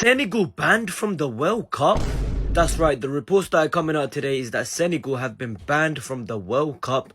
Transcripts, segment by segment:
Senegal banned from the World Cup? That's right, the reports that are coming out today is that Senegal have been banned from the World Cup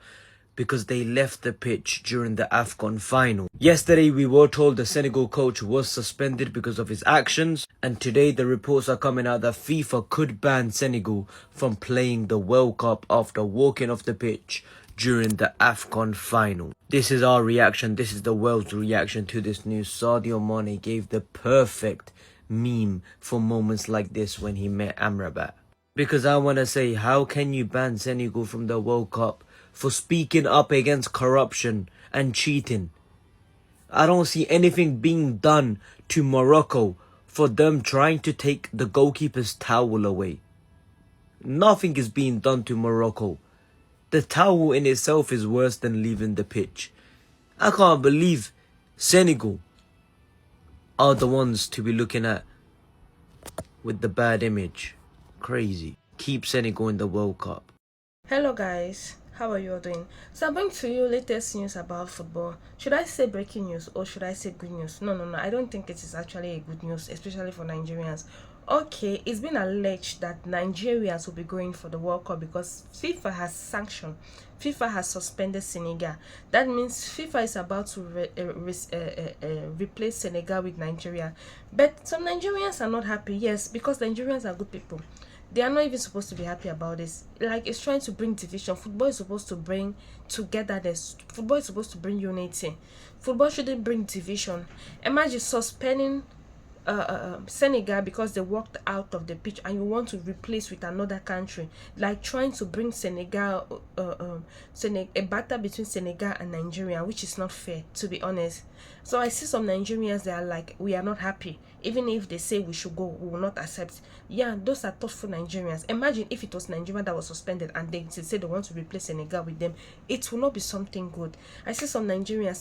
because they left the pitch during the AFCON final. Yesterday we were told the Senegal coach was suspended because of his actions, and today the reports are coming out that FIFA could ban Senegal from playing the World Cup after walking off the pitch during the AFCON final. This is our reaction, this is the world's reaction to this news. Sadio Mane gave the perfect meme for moments like this when he met Amrabat. Because I want to say, how can you ban Senegal from the World Cup for speaking up against corruption and cheating? I don't see anything being done to Morocco for them trying to take the goalkeeper's towel away. Nothing is being done to Morocco. The towel in itself is worse than leaving the pitch. I can't believe Senegal are the ones to be looking at with the bad image. Crazy. Keep Senegal in the World Cup. Hello guys, how are you all doing? So I'm bringing to you latest news about football. Should I say breaking news or should I say good news? No, I don't think it is actually a good news, especially for Nigerians. Okay, it's been alleged that Nigerians will be going for the World Cup because FIFA has sanctioned, FIFA has suspended Senegal. That means FIFA is about to replace Senegal with Nigeria. But some Nigerians are not happy, yes, because Nigerians are good people. They are not even supposed to be happy about this. Like, it's trying to bring division. Football is supposed to bring togetherness. Football is supposed to bring unity. Football shouldn't bring division. Imagine suspending Senegal because they walked out of the pitch and you want to replace with another country, like trying to bring Senegal a battle between Senegal and Nigeria, which is not fair, to be honest. So I see some Nigerians, they are like, we are not happy. Even if they say we should go, we will not accept. Yeah, those are thoughtful Nigerians. Imagine if it was Nigeria that was suspended and they say they want to replace Senegal with them. It will not be something good. I see some Nigerians,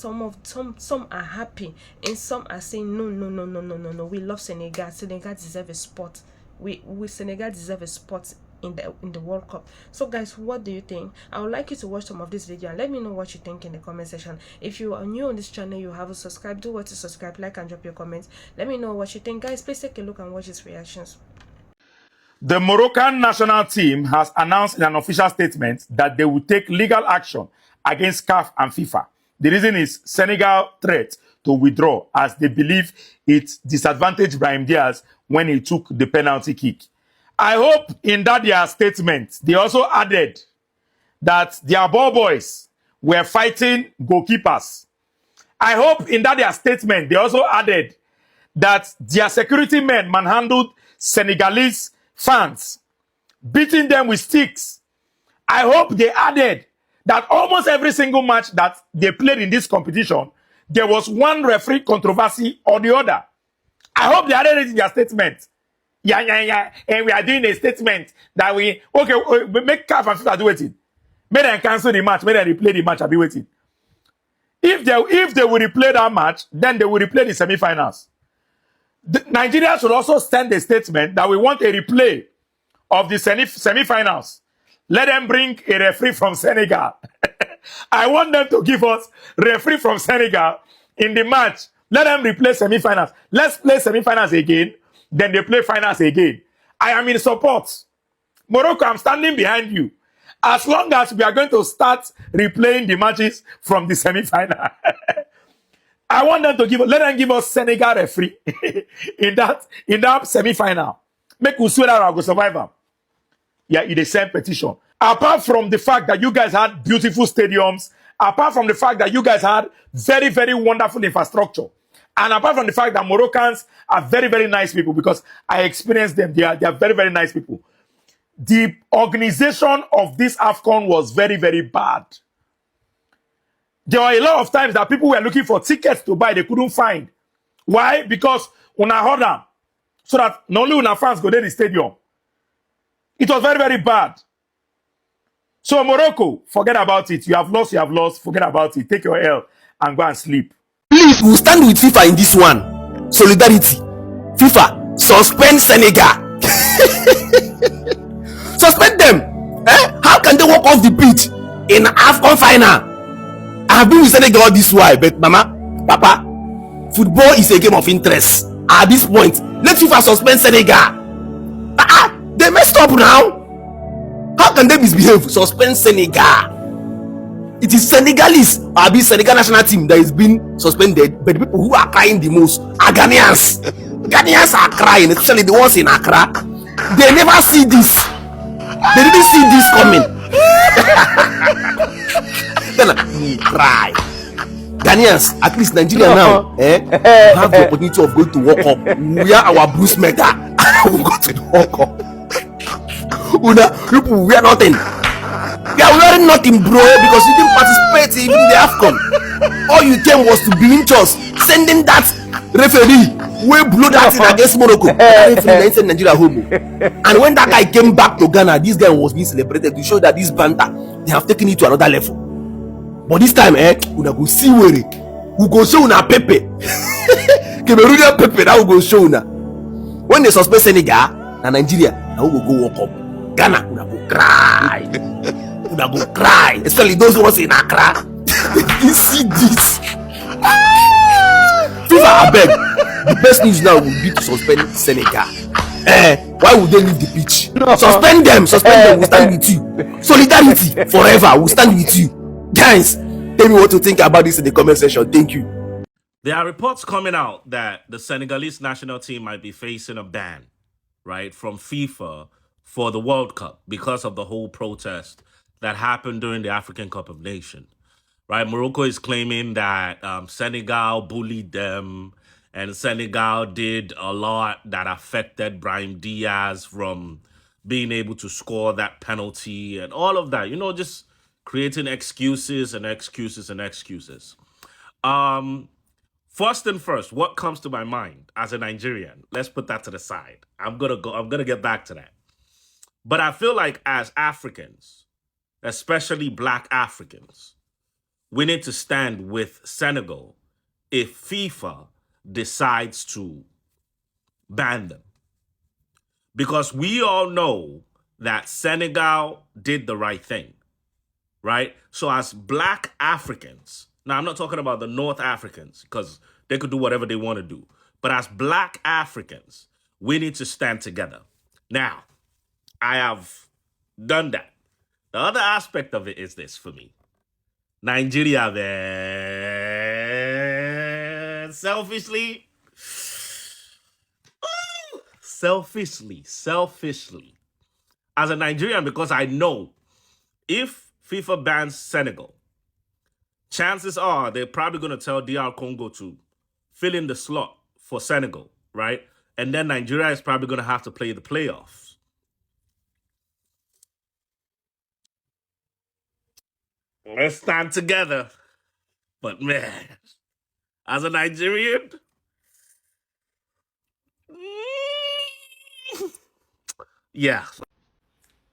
some are happy and some are saying no. We love Senegal. Senegal deserve a spot. We Senegal deserve a spot in the World Cup. So guys, what do you think? I would like you to watch some of this video and let me know what you think in the comment section. If you are new on this channel, you haven't subscribed, do what to subscribe, like and drop your comments. Let me know what you think. Guys, please take a look and watch his reactions. The Moroccan national team has announced in an official statement that they will take legal action against CAF and FIFA. The reason is Senegal threat to withdraw as they believe it disadvantaged Brahim Diaz when he took the penalty kick. I hope in that their statement, they also added that their ball boys were fighting goalkeepers. I hope in that their statement, they also added that their security men manhandled Senegalese fans, beating them with sticks. I hope they added that almost every single match that they played in this competition, there was one referee controversy or the other. I hope they added it in their statement. Yeah. And we are doing a statement that we make CAF and FIFA do waiting. May they cancel the match, may they replay the match, I'll be waiting. If they will replay that match, then they will replay the semi-finals. Nigeria should also send a statement that we want a replay of the semi-finals. Let them bring a referee from Senegal. I want them to give us referee from Senegal in the match. Let them replay semi-finals. Let's play semi-finals again. Then they play finals again. I am in support. Morocco, I'm standing behind you. As long as we are going to start replaying the matches from the semi-final. I want them to let them give us Senegal referee in that semi-final. Make us swear that I will survive them. Yeah, in the same petition. Apart from the fact that you guys had beautiful stadiums, apart from the fact that you guys had very, very wonderful infrastructure, and apart from the fact that Moroccans are very, very nice people, because I experienced them, they are very, very nice people. The organization of this AFCON was very, very bad. There were a lot of times that people were looking for tickets to buy, they couldn't find. Why? Because una hold them, so that not only una fans go to the stadium. It was very, very bad. So Morocco, forget about it. You have lost, forget about it. Take your L and go and sleep. Please, we'll stand with FIFA in this one. Solidarity. FIFA, suspend Senegal. Suspend them. How can they walk off the pitch in AFCON final? I have been with Senegal this while, but Mama, Papa, football is a game of interest. At this point, Let FIFA suspend Senegal. They messed up now. How can they misbehave? Suspend Senegal. It is Senegalese or be Senegal national team that is being suspended, but the people who are crying the most are Ghanaians. Ghanaians are crying, especially the ones in Accra. They never see this. They didn't see this coming. Then we cry. Ghanaians, at least Nigeria now, have the opportunity of going to World Cup. We are our Bruce Mega. We go to the World Cup. People, we are nothing. We are wearing nothing, bro, because you didn't participate in the AFCON. All you came was to be just sending that referee way blow that thing against Morocco. That referee sent Nigeria home. And when that guy came back to Ghana, this guy was being celebrated to show that this banter, they have taken it to another level. But this time, we go see where we go show na Pepe. Cameroonian Pepe, that we go show na. When they suspend Senegal and Nigeria, now we go walk up. Ghana, we go cry. We go cry. Especially those who was in Accra. You see this. FIFA, I beg. The best news now will be to suspend Senegal. Why would they leave the pitch? Suspend them. We'll stand with you. Solidarity forever. We'll stand with you. Guys, tell me what to think about this in the comment section. Thank you. There are reports coming out that the Senegalese national team might be facing a ban, right, from FIFA for the World Cup because of the whole protest that happened during the African Cup of Nations, right? Morocco is claiming that Senegal bullied them and Senegal did a lot that affected Brahim Diaz from being able to score that penalty and all of that, just creating excuses and excuses and excuses. First and first, what comes to my mind as a Nigerian? Let's put that to the side. I'm gonna get back to that. But I feel like as Africans, especially Black Africans, we need to stand with Senegal if FIFA decides to ban them. Because we all know that Senegal did the right thing, right? So as Black Africans, now I'm not talking about the North Africans because they could do whatever they want to do. But as Black Africans, we need to stand together. Now, I have done that. The other aspect of it is this for me. Nigeria, man. Selfishly, as a Nigerian, because I know if FIFA bans Senegal, chances are they're probably going to tell DR Congo to fill in the slot for Senegal, right? And then Nigeria is probably going to have to play the playoffs. Let's stand together. But man, as a Nigerian, yeah.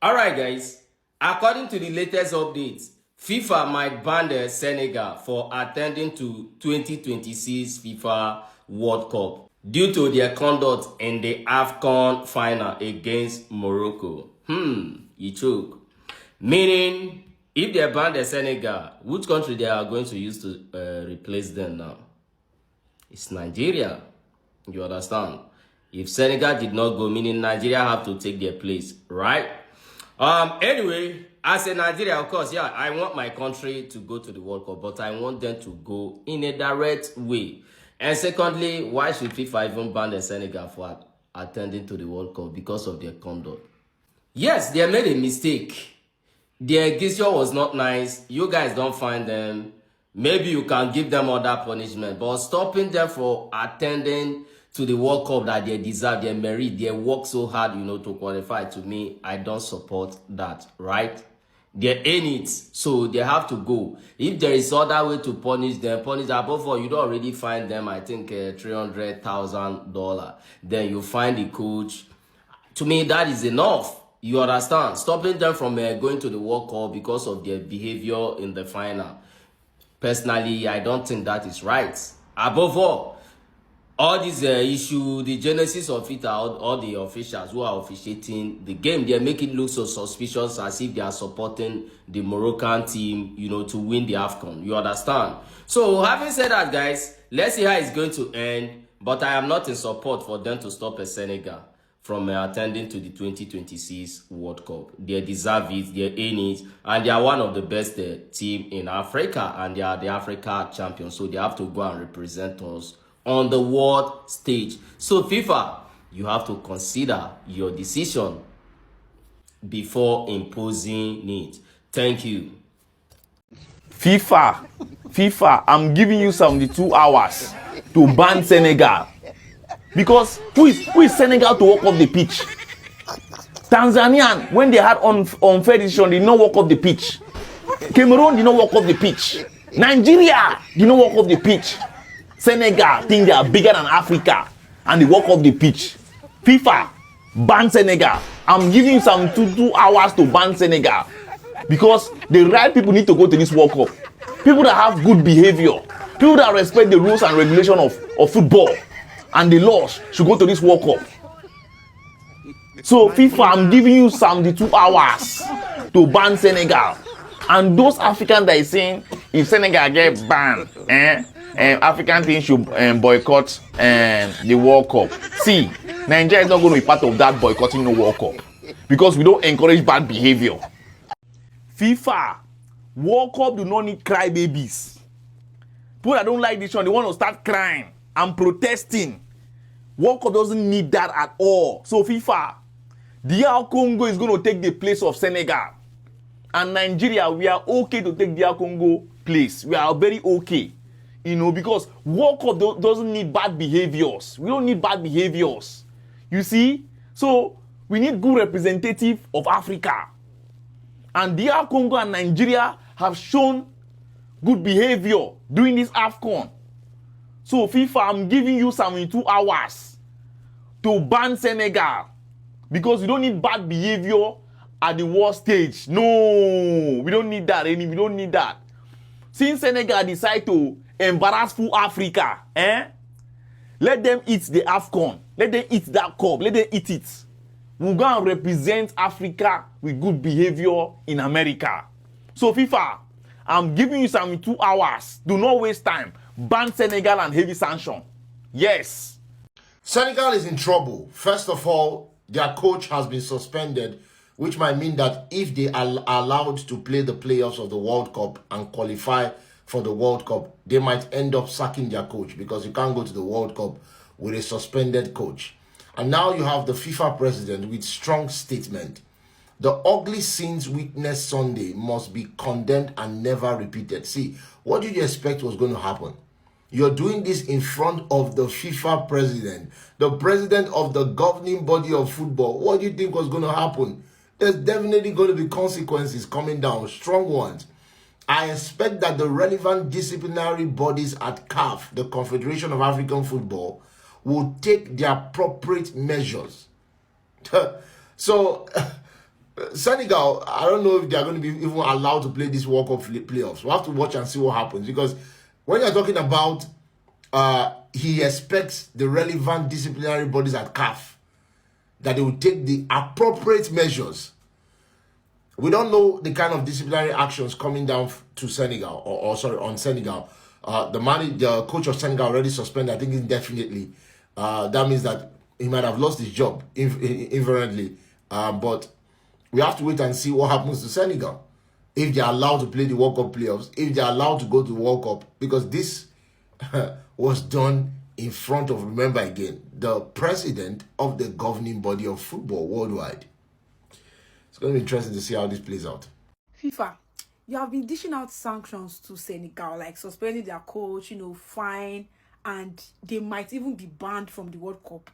Alright guys, according to the latest updates, FIFA might ban the Senegal for attending to 2026 FIFA World Cup due to their conduct in the AFCON final against Morocco. You choke. Meaning, if they ban the Senegal, which country they are going to use to replace them now? It's Nigeria. You understand? If Senegal did not go, meaning Nigeria have to take their place, right? Anyway, as a Nigeria, of course, yeah, I want my country to go to the World Cup, but I want them to go in a direct way. And secondly, why should FIFA even ban the Senegal for attending to the World Cup? Because of their conduct. Yes, they made a mistake. Their gesture was not nice. You guys don't find them. Maybe you can give them other punishment, but stopping them for attending to the World Cup that they deserve, their merit, they work so hard, to qualify, to me, I don't support that, right? They earn it, so they have to go. If there is other way to punish them, above all, you don't already find them, I think, $300,000. Then you find the coach. To me, that is enough. You understand? Stopping them from going to the World Cup because of their behavior in the final. Personally, I don't think that is right. Above all these issue, the genesis of it are all the officials who are officiating the game. They make it look so suspicious as if they are supporting the Moroccan team, to win the AFCON. You understand? So, having said that, guys, let's see how it's going to end. But I am not in support for them to stop Senegal from attending to the 2026 World Cup. They deserve it, they earn it, and they are one of the best team in Africa, and they are the Africa champions, so they have to go and represent us on the world stage. So FIFA, you have to consider your decision before imposing it. Thank you. FIFA, I'm giving you 72 hours to ban Senegal. Because who is Senegal to walk off the pitch? Tanzania, when they had unfair decision, they did not walk off the pitch. Cameroon did not walk off the pitch. Nigeria did not walk off the pitch. Senegal think they are bigger than Africa and they walk off the pitch. FIFA, ban Senegal. I'm giving you 72 hours to ban Senegal. Because the right people need to go to this World Cup. People that have good behavior. People that respect the rules and regulation of football and the laws should go to this World Cup. So FIFA, I'm giving you 72 hours to ban Senegal. And those Africans that are saying if Senegal get banned, African teams should boycott the World Cup. See, Nigeria is not going to be part of that boycotting the World Cup because we don't encourage bad behavior. FIFA, World Cup do not need crybabies. People that don't like this one, they want to start crying and protesting. World Cup doesn't need that at all. So FIFA, DR Congo is going to take the place of Senegal. And Nigeria, we are okay to take DR Congo place. We are very okay. You know, because World Cup doesn't need bad behaviors. We don't need bad behaviors. You see? So, we need good representative of Africa. And DR Congo and Nigeria have shown good behavior during this AFCON. So, FIFA, I'm giving you 72 hours to ban Senegal. Because we don't need bad behavior at the world stage. No, we don't need that. We don't need that. Since Senegal decide to embarrass full Africa, let them eat the AFCON. Let them eat that cup. Let them eat it. We'll go and represent Africa with good behavior in America. So FIFA, I'm giving you 72 hours. Do not waste time. Ban Senegal and heavy sanction. Yes. Senegal is in trouble. First of all, their coach has been suspended, which might mean that if they are allowed to play the playoffs of the World Cup and qualify for the World Cup, they might end up sacking their coach because you can't go to the World Cup with a suspended coach. And now you have the FIFA president with strong statement. The ugly scenes witnessed Sunday must be condemned and never repeated. See, what did you expect was going to happen? You're doing this in front of the FIFA president, the president of the governing body of football. What do you think was going to happen? There's definitely going to be consequences coming down, strong ones. I expect that the relevant disciplinary bodies at CAF, the Confederation of African Football, will take the appropriate measures. So, Senegal, I don't know if they're going to be even allowed to play this World Cup playoffs. We'll have to watch and see what happens. Because when you're talking about he expects the relevant disciplinary bodies at CAF that they will take the appropriate measures. We don't know the kind of disciplinary actions coming down to Senegal, on Senegal. The coach of Senegal already suspended, I think indefinitely. That means that he might have lost his job inherently. But we have to wait and see what happens to Senegal. If they are allowed to play the World Cup playoffs, if they are allowed to go to the World Cup, because this was done in front of, remember again, the president of the governing body of football worldwide. It's going to be interesting to see how this plays out. FIFA, you have been dishing out sanctions to Senegal, like suspending their coach, fine, and they might even be banned from the World Cup.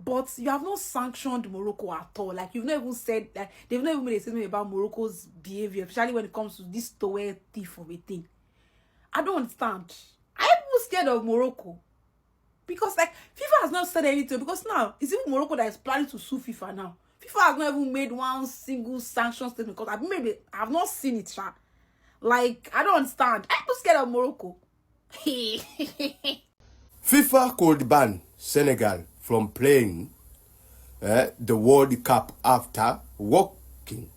But you have not sanctioned Morocco at all. Like, you've not even said that, they've not even made a statement about Morocco's behavior, especially when it comes to this tower thief of a thing. I don't understand. I'm scared of Morocco. Because, FIFA has not said anything. Because now, it's even Morocco that is planning to sue FIFA now. FIFA has not even made one single sanction statement. Because I've not seen it, Sha. I don't understand. I'm scared of Morocco. FIFA could ban Senegal from playing the World Cup after walking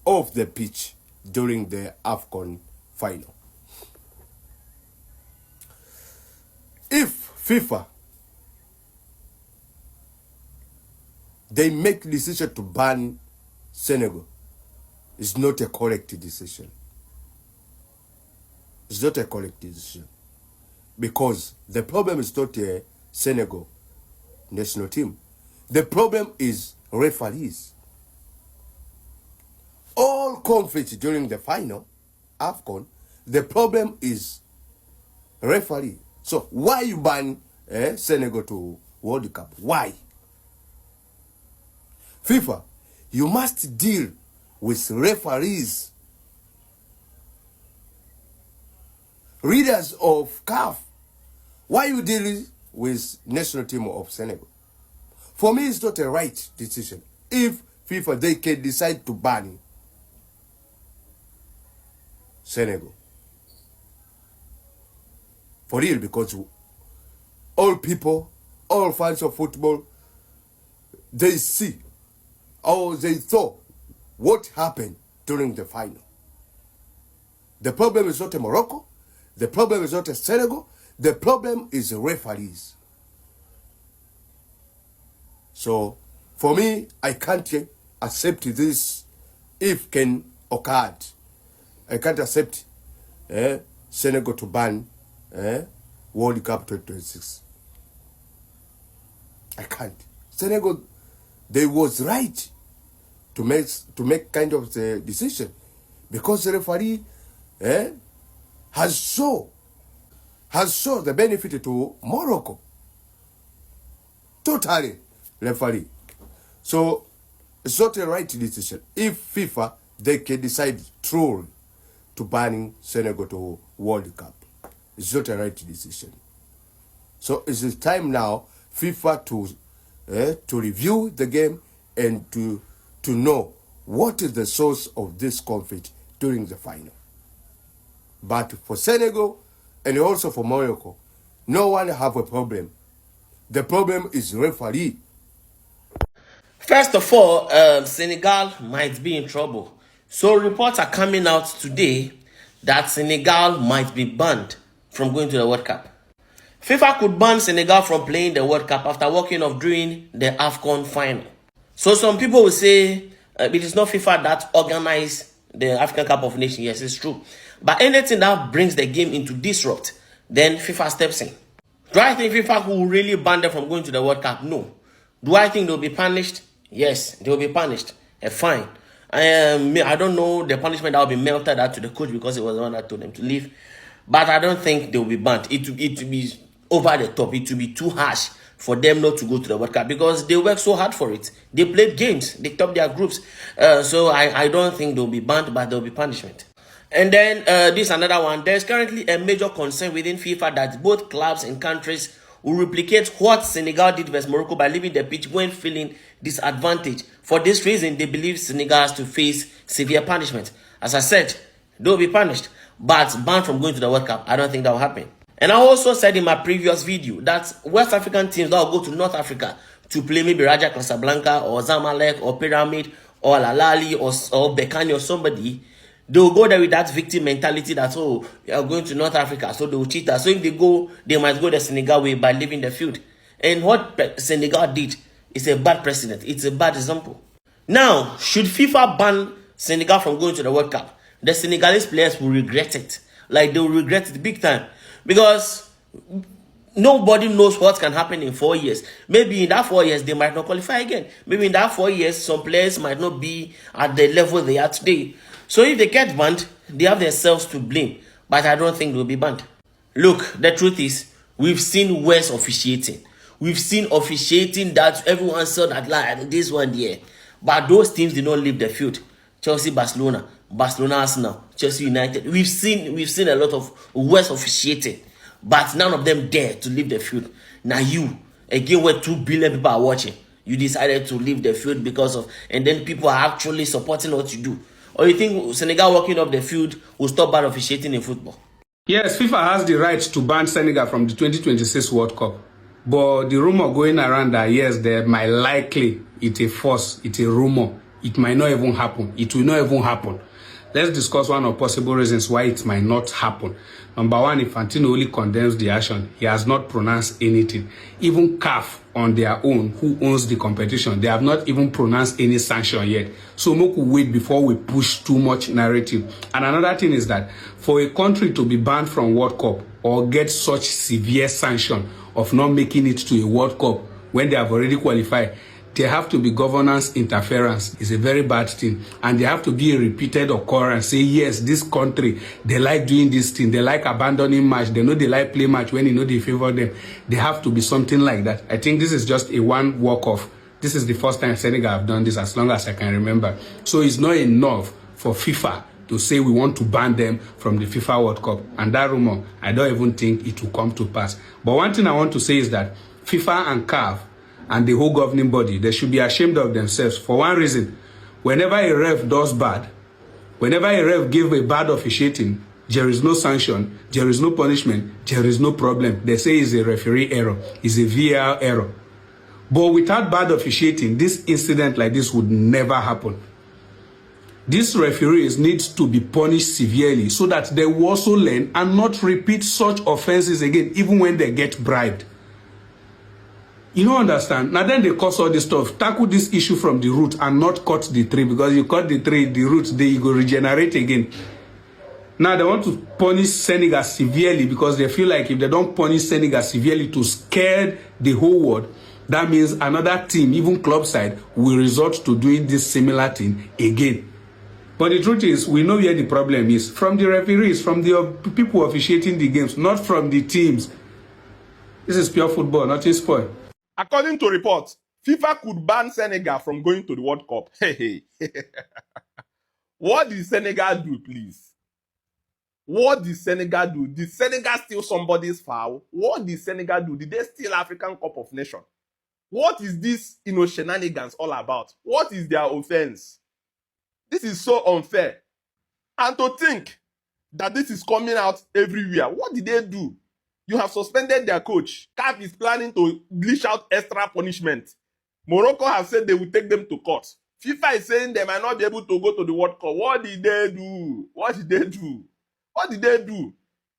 off the pitch during the AFCON final. If FIFA they make decision to ban Senegal, it's not a correct decision. It's not a correct decision. Because the problem is not a Senegal national team. The problem is referees. All conflicts during the final, AFCON, the problem is referee. So why you ban Senegal to World Cup? Why? FIFA, you must deal with referees. Readers of CAF, why you deal with national team of Senegal? For me, it's not a right decision. If FIFA, they can decide to ban Senegal. For real, because all people, all fans of football, they see or they saw what happened during the final. The problem is not a Morocco. The problem is not a Senegal. The problem is referees. So, for me, I can't accept this if can occur. I can't accept Senegal to ban World Cup 2026. I can't. Senegal, they was right to make kind of the decision because the referee has shown the benefit to Morocco. Totally referee. So it's not a right decision. If FIFA, they can decide truly to banning Senegal to World Cup, it's not a right decision. So it's time now FIFA to review the game and to know what is the source of this conflict during the final. But for Senegal and also for Morocco, no one have a problem. The problem is referee. First of all, Senegal might be in trouble. So reports are coming out today that Senegal might be banned from going to the World Cup. FIFA could ban Senegal from playing the World Cup after walking off during the AFCON final. So some people will say it is not FIFA that organized the African Cup of Nations. Yes, it's true. But anything that brings the game into disrupt, then FIFA steps in. Do I think FIFA will really ban them from going to the World Cup? No. Do I think they'll be punished? Yes, they will be punished. A fine. I don't know the punishment that will be melted out to the coach because it was the one that told them to leave. But I don't think they will be banned. It will be over the top. It will be too harsh for them not to go to the World Cup because they worked so hard for it. They played games. They topped their groups. So I don't think they'll be banned, but there'll be punishment. And then this another one. There's currently a major concern within FIFA that both clubs and countries will replicate what Senegal did versus Morocco by leaving the pitch when feeling disadvantaged. For this reason, they believe Senegal has to face severe punishment. As I said, they'll be punished, but banned from going to the World Cup. I don't think that will happen. And I also said in my previous video that West African teams that will go to North Africa to play maybe Raja Casablanca or Zamalek or Pyramid or Al Ahly or Bekani or somebody, they will go there with that victim mentality that, oh, we are going to North Africa, so they will cheat us. So if they go, they might go the Senegal way by leaving the field. And what Senegal did is a bad precedent. It's a bad example. Now, should FIFA ban Senegal from going to the World Cup? The Senegalese players will regret it. Like, they will regret it big time. Because nobody knows what can happen in 4 years. Maybe in that 4 years, they might not qualify again. Maybe in that 4 years, some players might not be at the level they are today. So if they get banned, they have themselves to blame. But I don't think they'll be banned. Look, the truth is, we've seen worse officiating. We've seen officiating that everyone saw that like this one there. But those teams did not leave the field. Chelsea, Barcelona, Arsenal, Chelsea United. We've seen a lot of worse officiating. But none of them dare to leave the field. Now you, again where 2 billion people are watching, you decided to leave the field because of, and then people are actually supporting what you do. Or you think Senegal walking off the field will stop bad officiating in football? Yes, FIFA has the right to ban Senegal from the 2026 World Cup. But the rumor going around that, yes, there might likely, it's a force, it's a rumor. It might not even happen. It will not even happen. Let's discuss one of possible reasons why it might not happen. Number one, Infantino only condemns the action. He has not pronounced anything. Even CAF on their own, who owns the competition, they have not even pronounced any sanction yet. So we could wait before we push too much narrative. And another thing is that for a country to be banned from World Cup or get such severe sanction of not making it to a World Cup when they have already qualified, there have to be governance interference. It's a very bad thing. And there have to be a repeated occurrence. Say, yes, this country, they like doing this thing. They like abandoning match. They know they like play match when you know they favor them. There have to be something like that. I think this is just a one walk-off. This is the first time Senegal have done this as long as I can remember. So it's not enough for FIFA to say we want to ban them from the FIFA World Cup. And that rumor, I don't even think it will come to pass. But one thing I want to say is that FIFA and CAF and the whole governing body, they should be ashamed of themselves. For one reason, whenever a ref does bad, whenever a ref gives a bad officiating, there is no sanction, there is no punishment, there is no problem. They say it's a referee error, it's a VAR error. But without bad officiating, this incident like this would never happen. These referees need to be punished severely so that they will also learn and not repeat such offenses again, even when they get bribed. You don't understand. Now then they cause all this stuff. Tackle this issue from the root and not cut the tree, because you cut the tree, the roots, they go regenerate again. Now they want to punish Senegal severely because they feel like if they don't punish Senegal severely to scare the whole world, that means another team, even club side, will resort to doing this similar thing again. But the truth is, we know where the problem is. From the referees, from the people officiating the games, not from the teams. This is pure football, nothing spoil. According to reports, FIFA could ban Senegal from going to the World Cup. Hey. What did Senegal do, please? What did Senegal do? Did Senegal steal somebody's foul? What did Senegal do? Did they steal African Cup of Nations? What is this, shenanigans all about? What is their offense? This is so unfair. And to think that this is coming out everywhere. What did they do? You have suspended their coach. CAF is planning to dish out extra punishment. Morocco has said they will take them to court. FIFA is saying they might not be able to go to the World Cup. What did they do? What did they do? What did they do?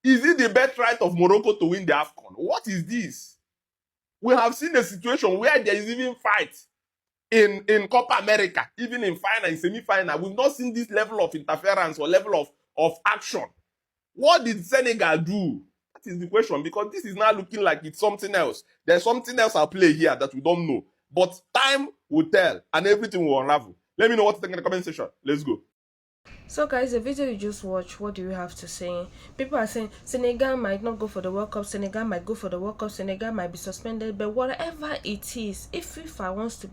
Is it the birthright of Morocco to win the AFCON? What is this? We have seen a situation where there is even fight in Copa America, even in final, in semi-final. We've not seen this level of interference or level of action. What did Senegal do? That is the question, because this is now looking like it's something else. There's something else at play here that we don't know. But time will tell and everything will unravel. Let me know what to think in the comment section. Let's go. So guys, the video you just watched, what do you have to say? People are saying Senegal might not go for the World Cup, Senegal might go for the World Cup, Senegal might be suspended, but whatever it is, if FIFA wants to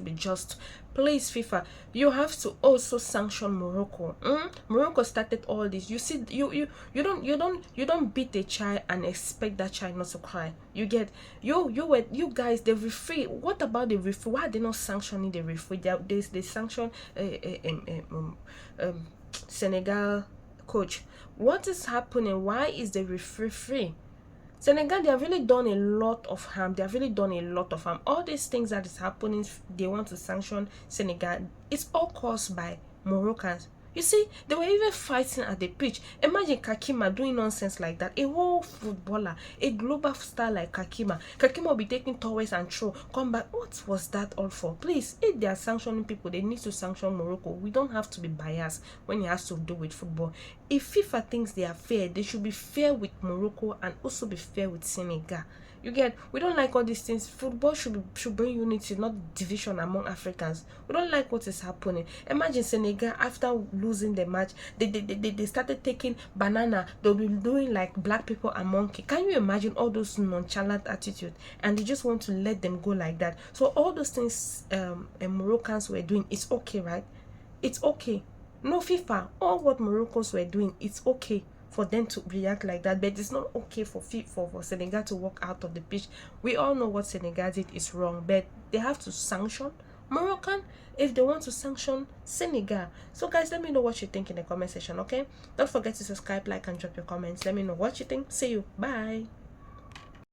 be just, please FIFA, you have to also sanction Morocco. Morocco started all this. You see, you don't beat a child and expect that child not to cry. You get you guys, the referee. What about the referee? Why are they not sanctioning the referee? They sanction Senegal coach. What is happening? Why is the referee free? Senegal, they have really done a lot of harm. They have really done a lot of harm. All these things that is happening, they want to sanction Senegal. It's all caused by Moroccans. You see, they were even fighting at the pitch. Imagine Kakima doing nonsense like that. A whole footballer, a global star like Kakima. Kakima will be taking towels and throw. Come back. What was that all for? Please, if they are sanctioning people, they need to sanction Morocco. We don't have to be biased when it has to do with football. If FIFA thinks they are fair, they should be fair with Morocco and also be fair with Senegal. You get, we don't like all these things. Football should bring unity, not division among Africans. We don't like what is happening. Imagine Senegal, after losing the match, they started taking banana. They'll be doing like black people are monkey. Can you imagine all those nonchalant attitude? And they just want to let them go like that. So all those things Moroccans were doing, it's okay, right? It's okay. No, FIFA, all what Moroccans were doing, it's okay for them to react like that, but it's not okay for Senegal to walk out of the pitch. We all know what Senegal did is wrong, but they have to sanction Moroccan if they want to sanction Senegal. So guys, let me know what you think in the comment section, okay? Don't forget to subscribe, like, and drop your comments. Let me know what you think. See you. Bye.